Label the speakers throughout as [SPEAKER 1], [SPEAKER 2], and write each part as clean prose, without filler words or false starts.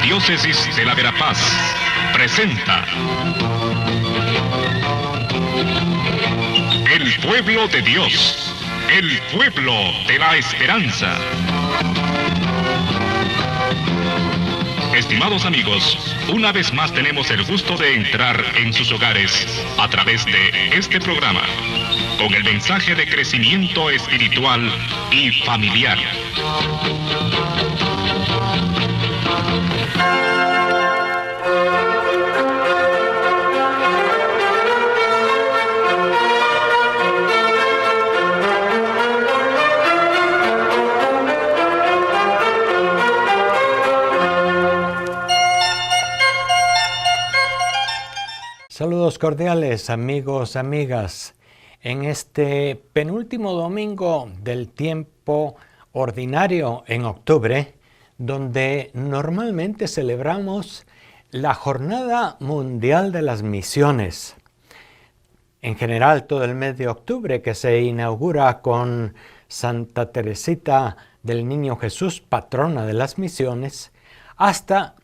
[SPEAKER 1] Arquidiócesis de la Verapaz presenta El Pueblo de Dios, el pueblo de la esperanza. Estimados amigos, una vez más tenemos el gusto de entrar en sus hogares a través de este programa, con el mensaje de crecimiento espiritual y familiar.
[SPEAKER 2] Saludos cordiales, amigos, amigas. En este penúltimo domingo del tiempo ordinario en octubre, donde normalmente celebramos la Jornada Mundial de las Misiones. En general, todo el mes de octubre, que se inaugura con Santa Teresita del Niño Jesús, patrona de las misiones, hasta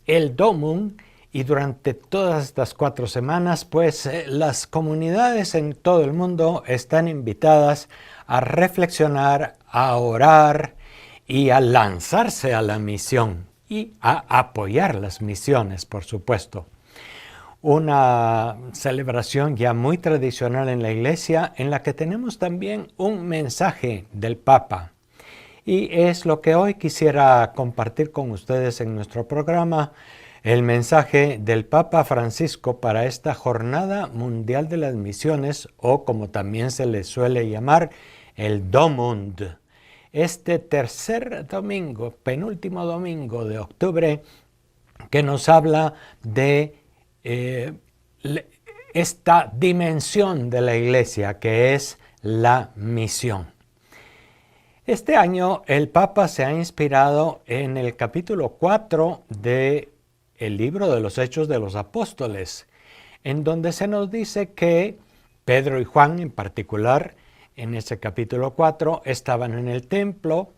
[SPEAKER 2] el Domum. Y durante todas estas 4 semanas, pues las comunidades en todo el mundo están invitadas a reflexionar, a orar y a lanzarse a la misión y a apoyar las misiones, por supuesto. Una celebración ya muy tradicional en la Iglesia, en la que tenemos también un mensaje del Papa. Y es lo que hoy quisiera compartir con ustedes en nuestro programa, el mensaje del Papa Francisco para esta Jornada Mundial de las Misiones, o como también se le suele llamar, el Domund. Este tercer domingo, penúltimo domingo de octubre, que nos habla de esta dimensión de la Iglesia, que es la misión. Este año el Papa se ha inspirado en el capítulo 4 de el libro de los Hechos de los Apóstoles, en donde se nos dice que Pedro y Juan en particular, en ese capítulo 4, estaban en el templo,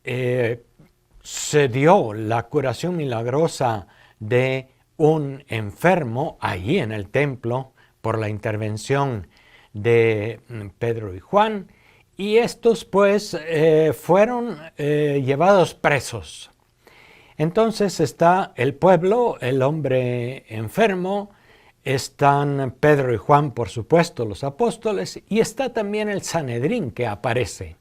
[SPEAKER 2] se dio la curación milagrosa de un enfermo allí en el templo por la intervención de Pedro y Juan, y estos pues fueron llevados presos. Entonces está el pueblo, el hombre enfermo, están Pedro y Juan, por supuesto, los apóstoles, y está también el Sanedrín que aparece,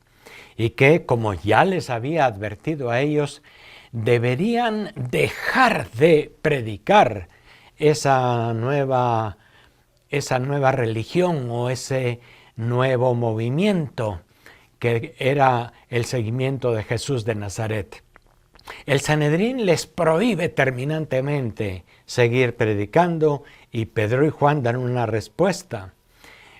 [SPEAKER 2] y que, como ya les había advertido a ellos, deberían dejar de predicar esa nueva religión o ese nuevo movimiento que era el seguimiento de Jesús de Nazaret. El Sanedrín les prohíbe terminantemente seguir predicando y Pedro y Juan dan una respuesta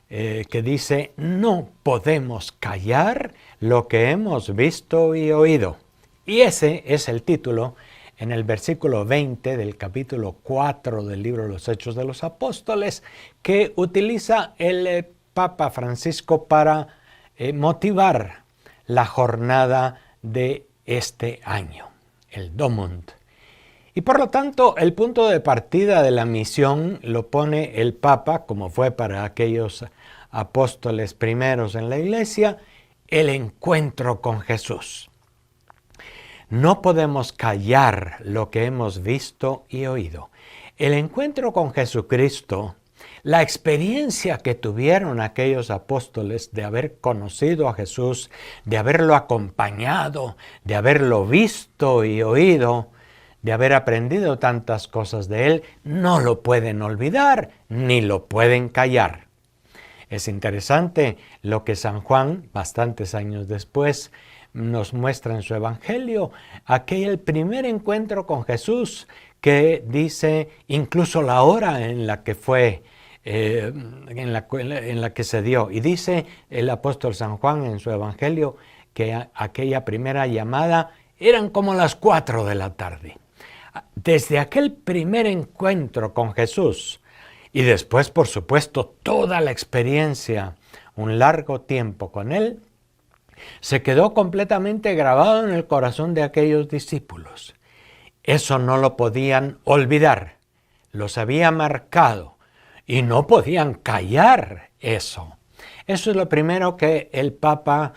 [SPEAKER 2] que dice: no podemos callar lo que hemos visto y oído. Y ese es el título en el versículo 20 del capítulo 4 del libro de los Hechos de los Apóstoles, que utiliza el Papa Francisco para motivar la jornada de este año, el Domund. Y por lo tanto, el punto de partida de la misión lo pone el Papa, como fue para aquellos apóstoles primeros en la Iglesia, el encuentro con Jesús. No podemos callar lo que hemos visto y oído. El encuentro con Jesucristo, la experiencia que tuvieron aquellos apóstoles de haber conocido a Jesús, de haberlo acompañado, de haberlo visto y oído, de haber aprendido tantas cosas de él, no lo pueden olvidar ni lo pueden callar. Es interesante lo que San Juan, bastantes años después, nos muestra en su Evangelio, aquel primer encuentro con Jesús que dice incluso la hora en la que fue, en la que se dio. Y dice el apóstol San Juan en su Evangelio que aquella primera llamada eran como las 4 de la tarde. Desde aquel primer encuentro con Jesús y después, por supuesto, toda la experiencia, un largo tiempo con él, se quedó completamente grabado en el corazón de aquellos discípulos. Eso no lo podían olvidar, los había marcado y no podían callar eso. Eso es lo primero que el Papa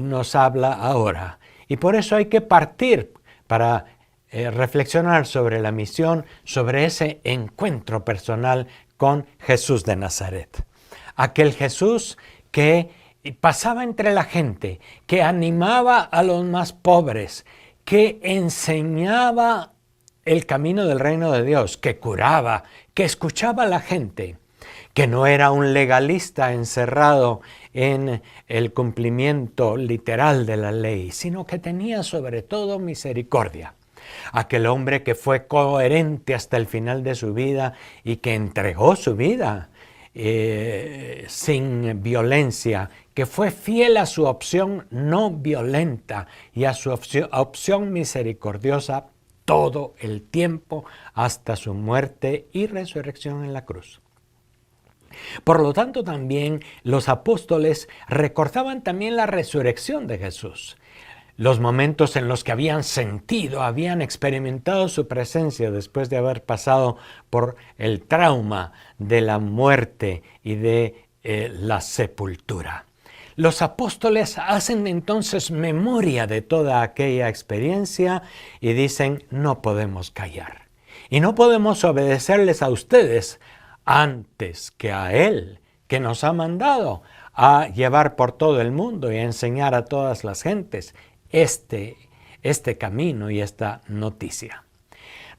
[SPEAKER 2] nos habla ahora. Y por eso hay que partir para reflexionar sobre la misión, sobre ese encuentro personal con Jesús de Nazaret. Aquel Jesús que pasaba entre la gente, que animaba a los más pobres, que enseñaba el camino del reino de Dios, que curaba, que escuchaba a la gente, que no era un legalista encerrado en el cumplimiento literal de la ley, sino que tenía sobre todo misericordia. Aquel hombre que fue coherente hasta el final de su vida y que entregó su vida sin violencia, que fue fiel a su opción no violenta y a su opción misericordiosa todo el tiempo hasta su muerte y resurrección en la cruz. Por lo tanto, también los apóstoles recordaban también la resurrección de Jesús, los momentos en los que habían sentido, habían experimentado su presencia después de haber pasado por el trauma de la muerte y de la sepultura. Los apóstoles hacen entonces memoria de toda aquella experiencia y dicen, no podemos callar. Y no podemos obedecerles a ustedes antes que a Él, que nos ha mandado a llevar por todo el mundo y a enseñar a todas las gentes este camino y esta noticia.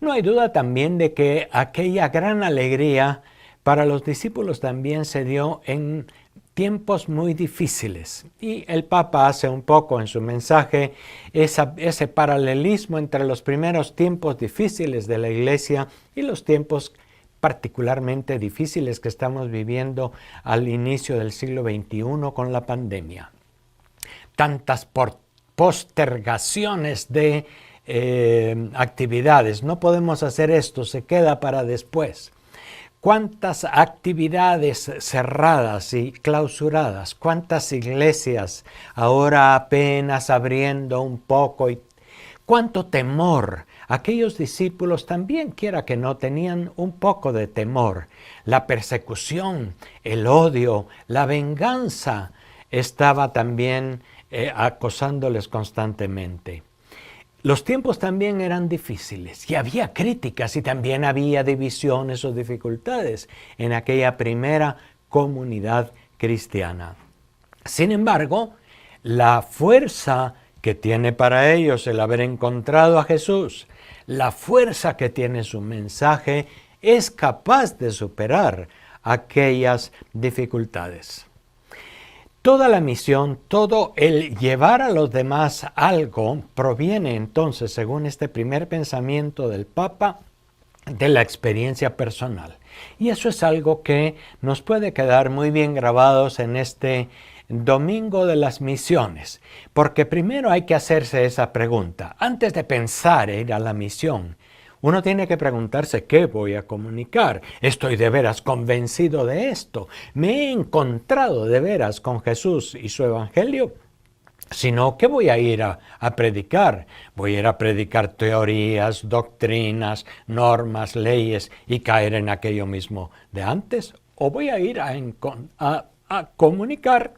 [SPEAKER 2] No hay duda también de que aquella gran alegría para los discípulos también se dio en tiempos muy difíciles. Y el Papa hace un poco en su mensaje ese paralelismo entre los primeros tiempos difíciles de la Iglesia y los tiempos particularmente difíciles que estamos viviendo al inicio del siglo XXI con la pandemia. Tantas postergaciones de actividades. No podemos hacer esto, se queda para después. Cuántas actividades cerradas y clausuradas, cuántas iglesias ahora apenas abriendo un poco y cuánto temor. Aquellos discípulos también, quiera que no, tenían un poco de temor. La persecución, el odio, la venganza estaba también acosándoles constantemente. Los tiempos también eran difíciles y había críticas y también había divisiones o dificultades en aquella primera comunidad cristiana. Sin embargo, la fuerza que tiene para ellos el haber encontrado a Jesús, la fuerza que tiene su mensaje, es capaz de superar aquellas dificultades. Toda la misión, todo el llevar a los demás algo, proviene entonces, según este primer pensamiento del Papa, de la experiencia personal. Y eso es algo que nos puede quedar muy bien grabados en este Domingo de las Misiones, porque primero hay que hacerse esa pregunta. Antes de pensar en ir a la misión, uno tiene que preguntarse, ¿qué voy a comunicar? ¿Estoy de veras convencido de esto? ¿Me he encontrado de veras con Jesús y su Evangelio? Si no, ¿qué voy a ir a predicar? ¿Voy a ir a predicar teorías, doctrinas, normas, leyes y caer en aquello mismo de antes? ¿O voy a ir a comunicar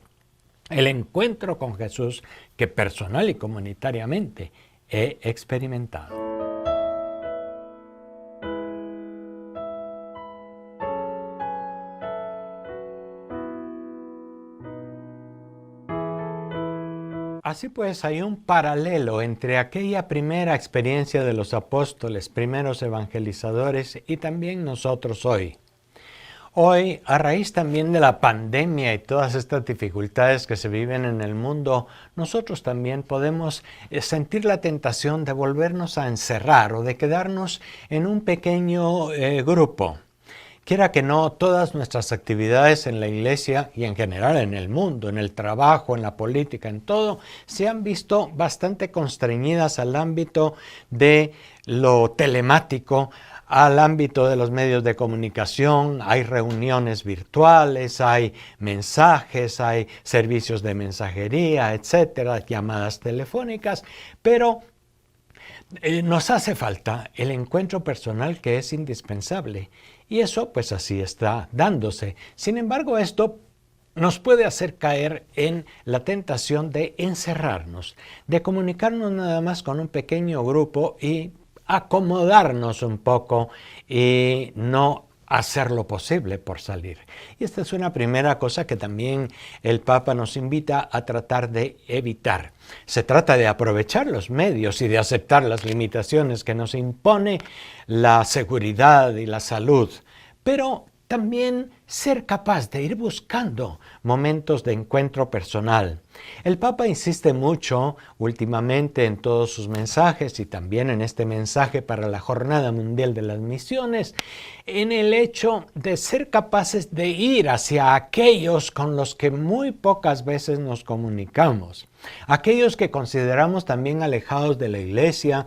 [SPEAKER 2] el encuentro con Jesús que personal y comunitariamente he experimentado? Así pues, hay un paralelo entre aquella primera experiencia de los apóstoles, primeros evangelizadores, y también nosotros hoy. Hoy, a raíz también de la pandemia y todas estas dificultades que se viven en el mundo, nosotros también podemos sentir la tentación de volvernos a encerrar o de quedarnos en un pequeño grupo. Quiera que no, todas nuestras actividades en la iglesia y en general en el mundo, en el trabajo, en la política, en todo, se han visto bastante constreñidas al ámbito de lo telemático, al ámbito de los medios de comunicación. Hay reuniones virtuales, hay mensajes, hay servicios de mensajería, etcétera, llamadas telefónicas, pero Nos hace falta el encuentro personal que es indispensable y eso pues así está dándose. Sin embargo, esto nos puede hacer caer en la tentación de encerrarnos, de comunicarnos nada más con un pequeño grupo y acomodarnos un poco y no hacer lo posible por salir. Y esta es una primera cosa que también el Papa nos invita a tratar de evitar. Se trata de aprovechar los medios y de aceptar las limitaciones que nos impone la seguridad y la salud, pero también ser capaz de ir buscando momentos de encuentro personal. El Papa insiste mucho últimamente en todos sus mensajes y también en este mensaje para la Jornada Mundial de las Misiones, en el hecho de ser capaces de ir hacia aquellos con los que muy pocas veces nos comunicamos, aquellos que consideramos también alejados de la Iglesia,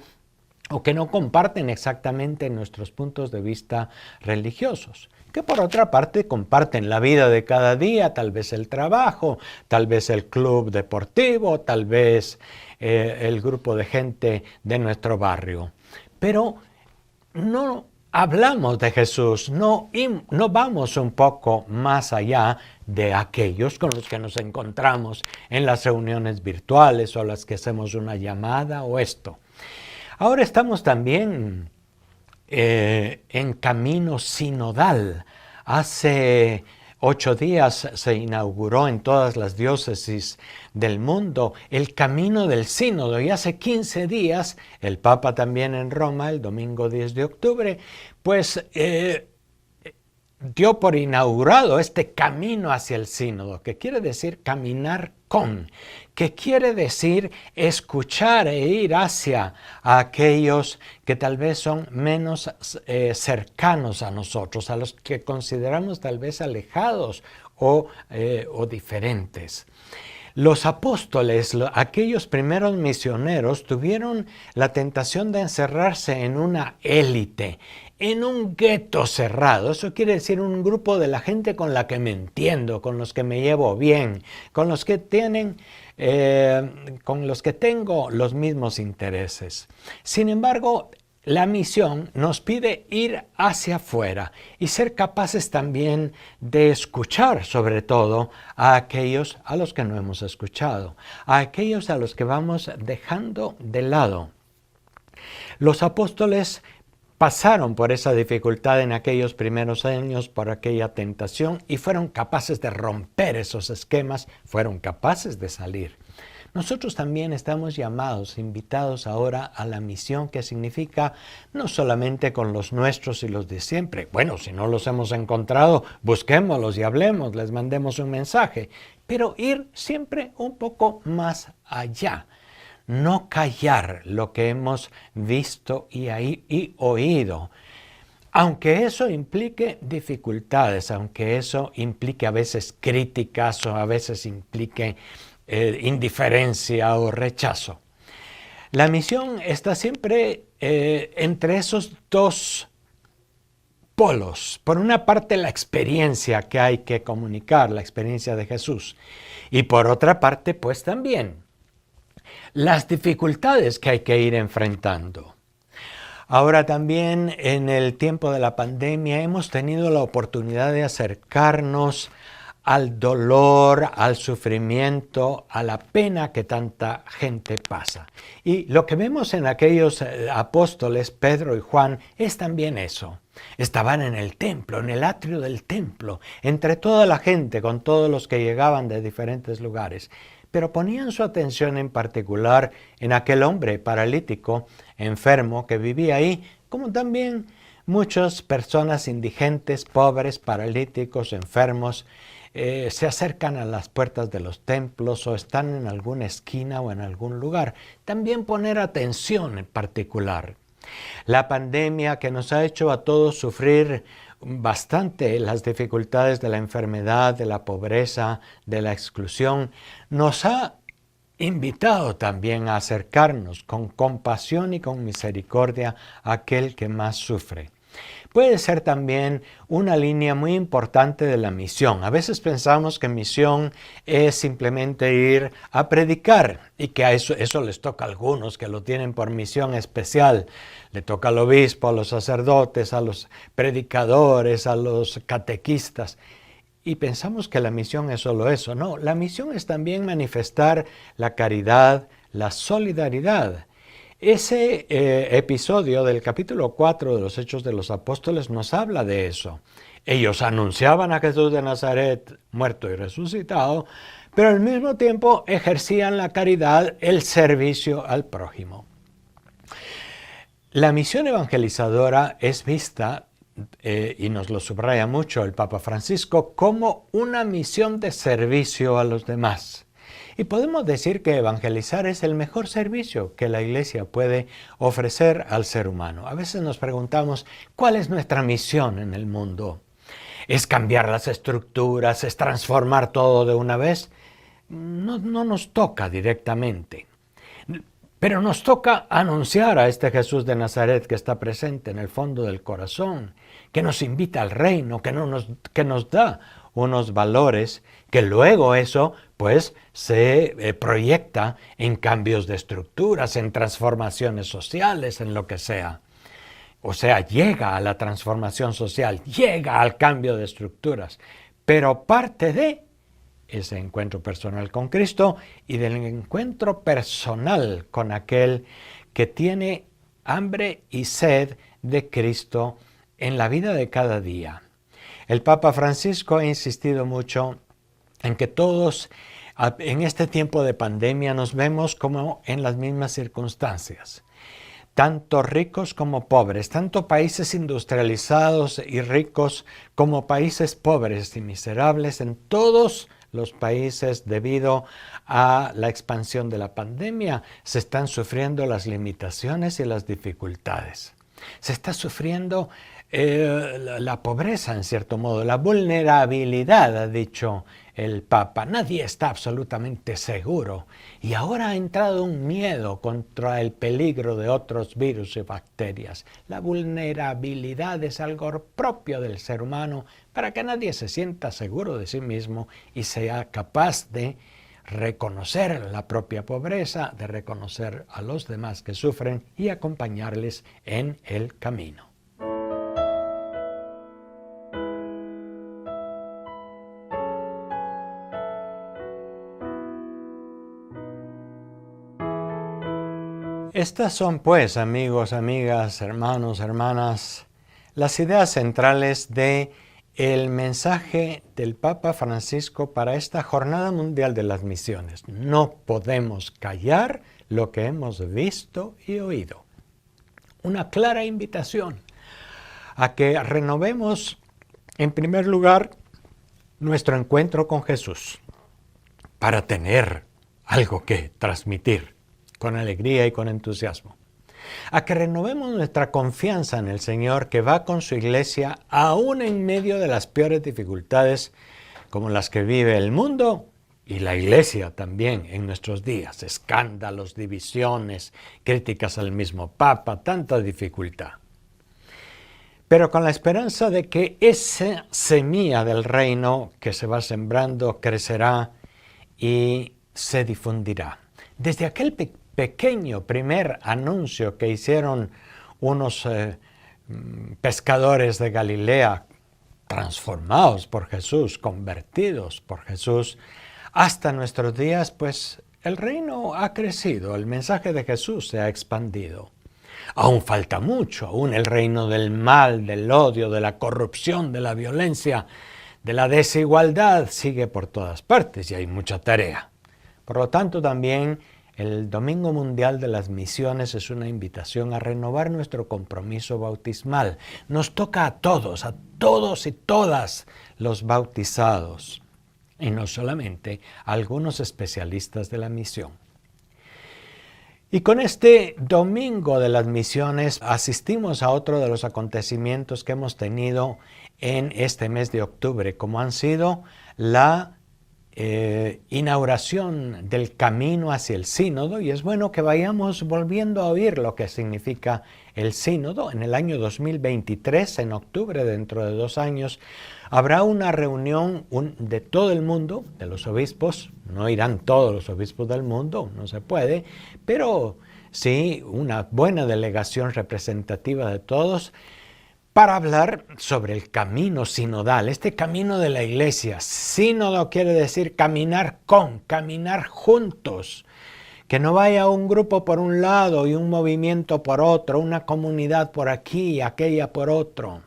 [SPEAKER 2] o que no comparten exactamente nuestros puntos de vista religiosos, que por otra parte comparten la vida de cada día, tal vez el trabajo, tal vez el club deportivo, tal vez el grupo de gente de nuestro barrio. Pero no hablamos de Jesús, no vamos un poco más allá de aquellos con los que nos encontramos en las reuniones virtuales o las que hacemos una llamada o esto. Ahora estamos también en camino sinodal. Hace 8 días se inauguró en todas las diócesis del mundo el camino del sínodo y hace 15 días el Papa también en Roma, el domingo 10 de octubre, pues dio por inaugurado este camino hacia el sínodo, que quiere decir caminar con, que quiere decir escuchar e ir hacia aquellos que tal vez son menos cercanos a nosotros, a los que consideramos tal vez alejados o diferentes. Los apóstoles, aquellos primeros misioneros, tuvieron la tentación de encerrarse en una élite, en un gueto cerrado. Eso quiere decir un grupo de la gente con la que me entiendo, con los que me llevo bien, con los que tengo los mismos intereses. Sin embargo, la misión nos pide ir hacia afuera y ser capaces también de escuchar, sobre todo, a aquellos a los que no hemos escuchado, a aquellos a los que vamos dejando de lado. Los apóstoles pasaron por esa dificultad en aquellos primeros años, por aquella tentación, y fueron capaces de romper esos esquemas, fueron capaces de salir. Nosotros también estamos llamados, invitados ahora a la misión, que significa no solamente con los nuestros y los de siempre. Bueno, si no los hemos encontrado, busquémoslos y hablemos, les mandemos un mensaje, pero ir siempre un poco más allá. No callar lo que hemos visto y oído, aunque eso implique dificultades, aunque eso implique a veces críticas o a veces implique indiferencia o rechazo. La misión está siempre entre esos dos polos. Por una parte, la experiencia que hay que comunicar, la experiencia de Jesús, y por otra parte, pues también las dificultades que hay que ir enfrentando. Ahora también en el tiempo de la pandemia hemos tenido la oportunidad de acercarnos al dolor, al sufrimiento, a la pena que tanta gente pasa. Y lo que vemos en aquellos apóstoles, Pedro y Juan, es también eso. Estaban en el templo, en el atrio del templo, entre toda la gente, con todos los que llegaban de diferentes lugares. Pero ponían su atención en particular en aquel hombre paralítico, enfermo, que vivía ahí, como también muchas personas indigentes, pobres, paralíticos, enfermos, se acercan a las puertas de los templos o están en alguna esquina o en algún lugar. También poner atención en particular. La pandemia, que nos ha hecho a todos sufrir bastante las dificultades de la enfermedad, de la pobreza, de la exclusión, nos ha invitado también a acercarnos con compasión y con misericordia a aquel que más sufre. Puede ser también una línea muy importante de la misión. A veces pensamos que misión es simplemente ir a predicar y que a eso les toca a algunos que lo tienen por misión especial. Le toca al obispo, a los sacerdotes, a los predicadores, a los catequistas. Y pensamos que la misión es solo eso. No, la misión es también manifestar la caridad, la solidaridad. Ese episodio del capítulo 4 de los Hechos de los Apóstoles nos habla de eso. Ellos anunciaban a Jesús de Nazaret muerto y resucitado, pero al mismo tiempo ejercían la caridad, el servicio al prójimo. La misión evangelizadora es vista, y nos lo subraya mucho el Papa Francisco, como una misión de servicio a los demás. Y podemos decir que evangelizar es el mejor servicio que la Iglesia puede ofrecer al ser humano. A veces nos preguntamos, ¿cuál es nuestra misión en el mundo? ¿Es cambiar las estructuras? ¿Es transformar todo de una vez? No nos toca directamente. Pero nos toca anunciar a este Jesús de Nazaret que está presente en el fondo del corazón, que nos invita al reino, que nos da unos valores, que luego eso pues se proyecta en cambios de estructuras, en transformaciones sociales, en lo que sea. O sea, llega a la transformación social, llega al cambio de estructuras, pero parte de ese encuentro personal con Cristo y del encuentro personal con aquel que tiene hambre y sed de Cristo en la vida de cada día. El Papa Francisco ha insistido mucho en que todos en este tiempo de pandemia nos vemos como en las mismas circunstancias. Tanto ricos como pobres, tanto países industrializados y ricos como países pobres y miserables, en todos los países, debido a la expansión de la pandemia, se están sufriendo las limitaciones y las dificultades. Se está sufriendo la pobreza, en cierto modo, la vulnerabilidad, ha dicho el Papa. Nadie está absolutamente seguro. Y ahora ha entrado un miedo contra el peligro de otros virus y bacterias. La vulnerabilidad es algo propio del ser humano para que nadie se sienta seguro de sí mismo y sea capaz de reconocer la propia pobreza, de reconocer a los demás que sufren y acompañarles en el camino. Estas son pues, amigos, amigas, hermanos, hermanas, las ideas centrales de el mensaje del Papa Francisco para esta Jornada Mundial de las Misiones. No podemos callar lo que hemos visto y oído. Una clara invitación a que renovemos, en primer lugar, nuestro encuentro con Jesús para tener algo que transmitir con alegría y con entusiasmo. A que renovemos nuestra confianza en el Señor que va con su iglesia aún en medio de las peores dificultades como las que vive el mundo y la iglesia también en nuestros días. Escándalos, divisiones, críticas al mismo Papa, tanta dificultad. Pero con la esperanza de que esa semilla del reino que se va sembrando crecerá y se difundirá. Desde aquel pequeño primer anuncio que hicieron unos pescadores de Galilea, transformados por Jesús, convertidos por Jesús, hasta nuestros días, pues el reino ha crecido, el mensaje de Jesús se ha expandido. Aún falta mucho, aún el reino del mal, del odio, de la corrupción, de la violencia, de la desigualdad sigue por todas partes y hay mucha tarea. Por lo tanto, también el Domingo Mundial de las Misiones es una invitación a renovar nuestro compromiso bautismal. Nos toca a todos y todas los bautizados, y no solamente a algunos especialistas de la misión. Y con este Domingo de las Misiones asistimos a otro de los acontecimientos que hemos tenido en este mes de octubre, como han sido la inauguración del camino hacia el sínodo, y es bueno que vayamos volviendo a oír lo que significa el sínodo. En el año 2023, en octubre, dentro de 2 años, habrá una reunión de todo el mundo, de los obispos. No irán todos los obispos del mundo, no se puede, pero sí una buena delegación representativa de todos, para hablar sobre el camino sinodal, este camino de la iglesia. Sínodo quiere decir caminar juntos. Que no vaya un grupo por un lado y un movimiento por otro, una comunidad por aquí y aquella por otro.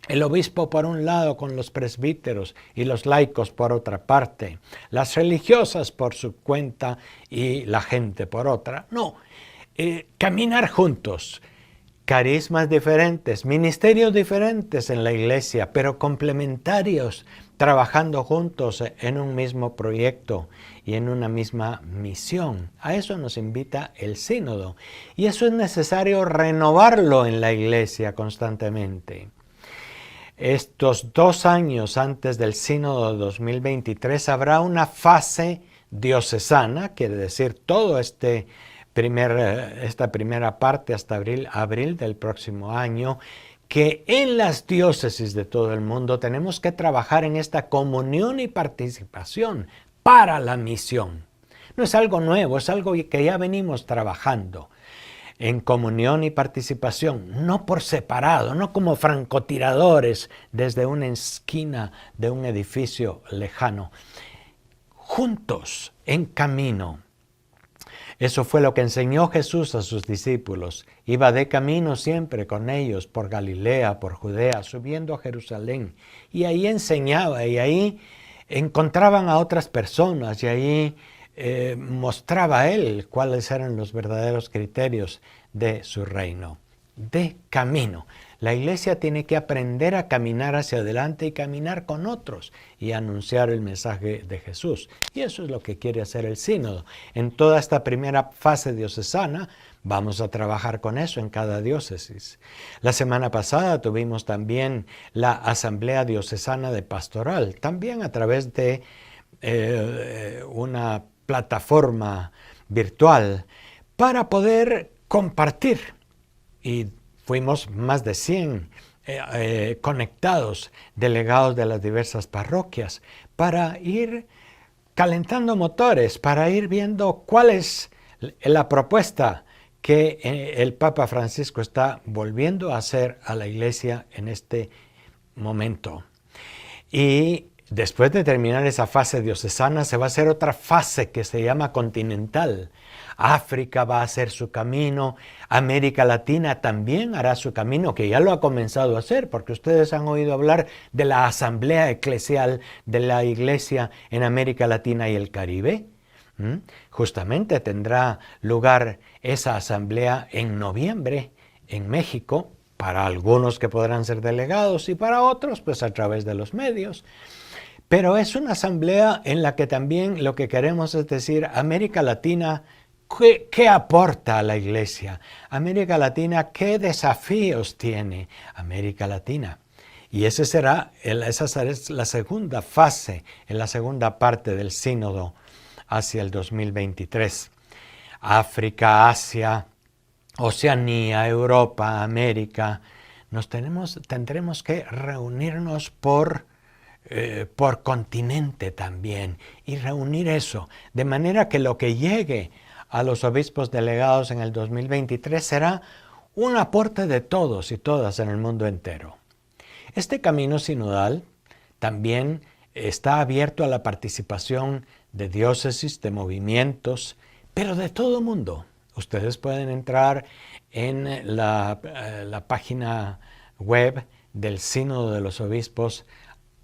[SPEAKER 2] El obispo por un lado con los presbíteros y los laicos por otra parte. Las religiosas por su cuenta y la gente por otra. No, caminar juntos. Carismas diferentes, ministerios diferentes en la iglesia, pero complementarios, trabajando juntos en un mismo proyecto y en una misma misión. A eso nos invita el sínodo. Y eso es necesario renovarlo en la iglesia constantemente. Estos 2 años antes del sínodo de 2023 habrá una fase diocesana, quiere decir todo esta primera parte hasta abril del próximo año, que en las diócesis de todo el mundo tenemos que trabajar en esta comunión y participación para la misión. No es algo nuevo, es algo que ya venimos trabajando en comunión y participación, no por separado, no como francotiradores desde una esquina de un edificio lejano, juntos en camino. Eso fue lo que enseñó Jesús a sus discípulos. Iba de camino siempre con ellos por Galilea, por Judea, subiendo a Jerusalén. Y ahí enseñaba, y ahí encontraban a otras personas, y ahí mostraba a él cuáles eran los verdaderos criterios de su reino. De camino. La iglesia tiene que aprender a caminar hacia adelante y caminar con otros y anunciar el mensaje de Jesús. Y eso es lo que quiere hacer el sínodo. En toda esta primera fase diocesana vamos a trabajar con eso en cada diócesis. La semana pasada tuvimos también la Asamblea Diocesana de Pastoral, también a través de una plataforma virtual para poder compartir. Y fuimos más de 100 conectados, delegados de las diversas parroquias, para ir calentando motores, para ir viendo cuál es la propuesta que el Papa Francisco está volviendo a hacer a la Iglesia en este momento. Y después de terminar esa fase diocesana, se va a hacer otra fase que se llama continental. África va a hacer su camino, América Latina también hará su camino, que ya lo ha comenzado a hacer, porque ustedes han oído hablar de la Asamblea Eclesial de la Iglesia en América Latina y el Caribe. Justamente tendrá lugar esa asamblea en noviembre en México, para algunos que podrán ser delegados y para otros pues a través de los medios. Pero es una asamblea en la que también lo que queremos es decir, América Latina, ¿qué aporta a la Iglesia? América Latina, ¿qué desafíos tiene América Latina? Y esa será la segunda fase, en la segunda parte del sínodo hacia el 2023. África, Asia, Oceanía, Europa, América, tendremos que reunirnos por continente también y reunir eso, de manera que lo que llegue a los obispos delegados en el 2023 será un aporte de todos y todas en el mundo entero. Este camino sinodal también está abierto a la participación de diócesis, de movimientos, pero de todo el mundo. Ustedes pueden entrar en la página web del Sínodo de los Obispos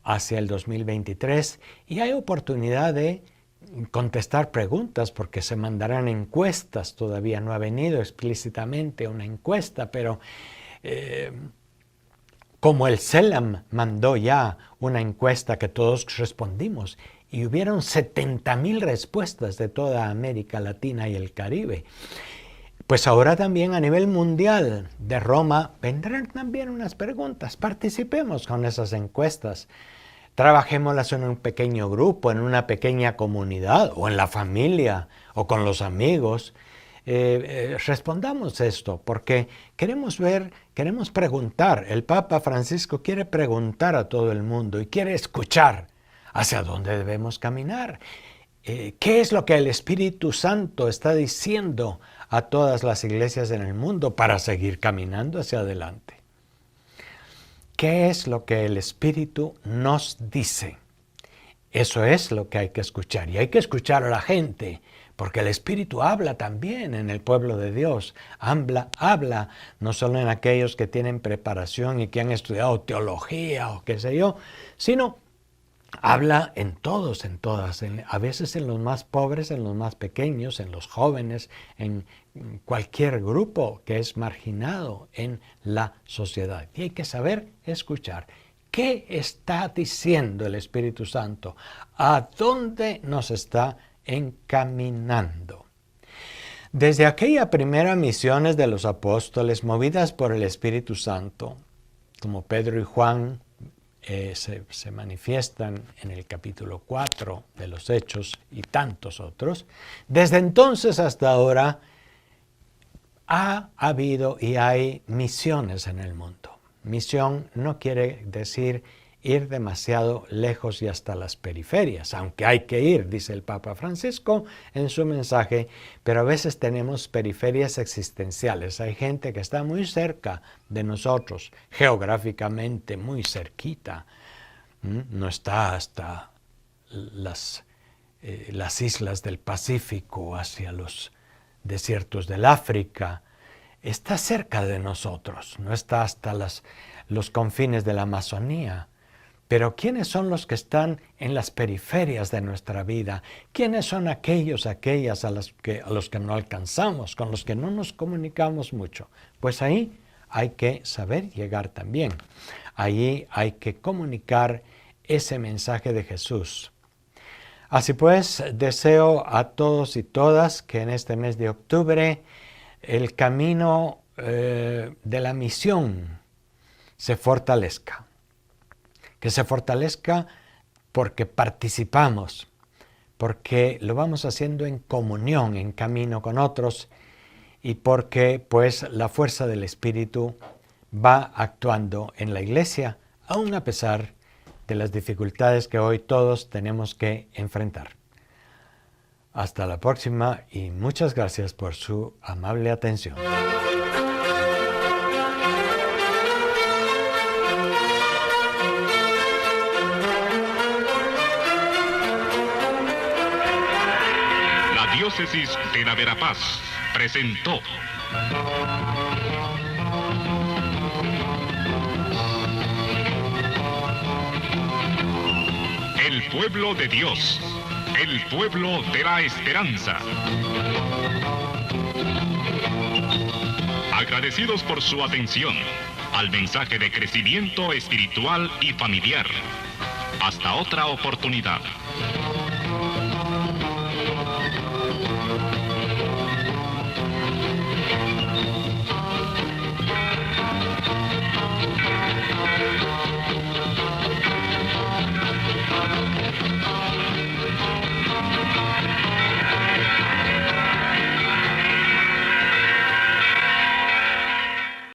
[SPEAKER 2] hacia el 2023 y hay oportunidad de contestar preguntas porque se mandarán encuestas. Todavía no ha venido explícitamente una encuesta, pero como el CELAM mandó ya una encuesta que todos respondimos y hubieron 70,000 respuestas de toda América Latina y el Caribe. Pues ahora también a nivel mundial de Roma vendrán también unas preguntas. Participemos con esas encuestas. Trabajémoslas en un pequeño grupo, en una pequeña comunidad, o en la familia, o con los amigos. Respondamos esto, porque queremos preguntar. El Papa Francisco quiere preguntar a todo el mundo y quiere escuchar hacia dónde debemos caminar. ¿Qué es lo que el Espíritu Santo está diciendo a todas las iglesias en el mundo para seguir caminando hacia adelante? ¿Qué es lo que el Espíritu nos dice? Eso es lo que hay que escuchar. Y hay que escuchar a la gente, porque el Espíritu habla también en el pueblo de Dios. Habla no solo en aquellos que tienen preparación y que han estudiado teología o qué sé yo, sino habla en todos, en todas, a veces en los más pobres, en los más pequeños, en los jóvenes, en cualquier grupo que es marginado en la sociedad. Y hay que saber escuchar. ¿Qué está diciendo el Espíritu Santo? ¿A dónde nos está encaminando? Desde aquella primera misiones de los apóstoles movidas por el Espíritu Santo, como Pedro y Juan, se manifiestan en el capítulo 4 de los Hechos y tantos otros, desde entonces hasta ahora ha habido y hay misiones en el mundo. Misión no quiere decir ir demasiado lejos y hasta las periferias, aunque hay que ir, dice el Papa Francisco en su mensaje, pero a veces tenemos periferias existenciales. Hay gente que está muy cerca de nosotros, geográficamente muy cerquita, no está hasta las islas del Pacífico, hacia los desiertos del África. Está cerca de nosotros, no está hasta los confines de la Amazonía. Pero ¿quiénes son los que están en las periferias de nuestra vida? ¿Quiénes son aquellas a los que no alcanzamos, con los que no nos comunicamos mucho? Pues ahí hay que saber llegar también. Allí hay que comunicar ese mensaje de Jesús. Así pues, deseo a todos y todas que en este mes de octubre el camino de la misión se fortalezca. Que se fortalezca porque participamos, porque lo vamos haciendo en comunión, en camino con otros, y porque pues la fuerza del Espíritu va actuando en la Iglesia, aun a pesar de las dificultades que hoy todos tenemos que enfrentar. Hasta la próxima y muchas gracias por su amable atención.
[SPEAKER 1] La Diócesis de la Verapaz presentó El pueblo de Dios, el pueblo de la esperanza. Agradecidos por su atención al mensaje de crecimiento espiritual y familiar. Hasta otra oportunidad.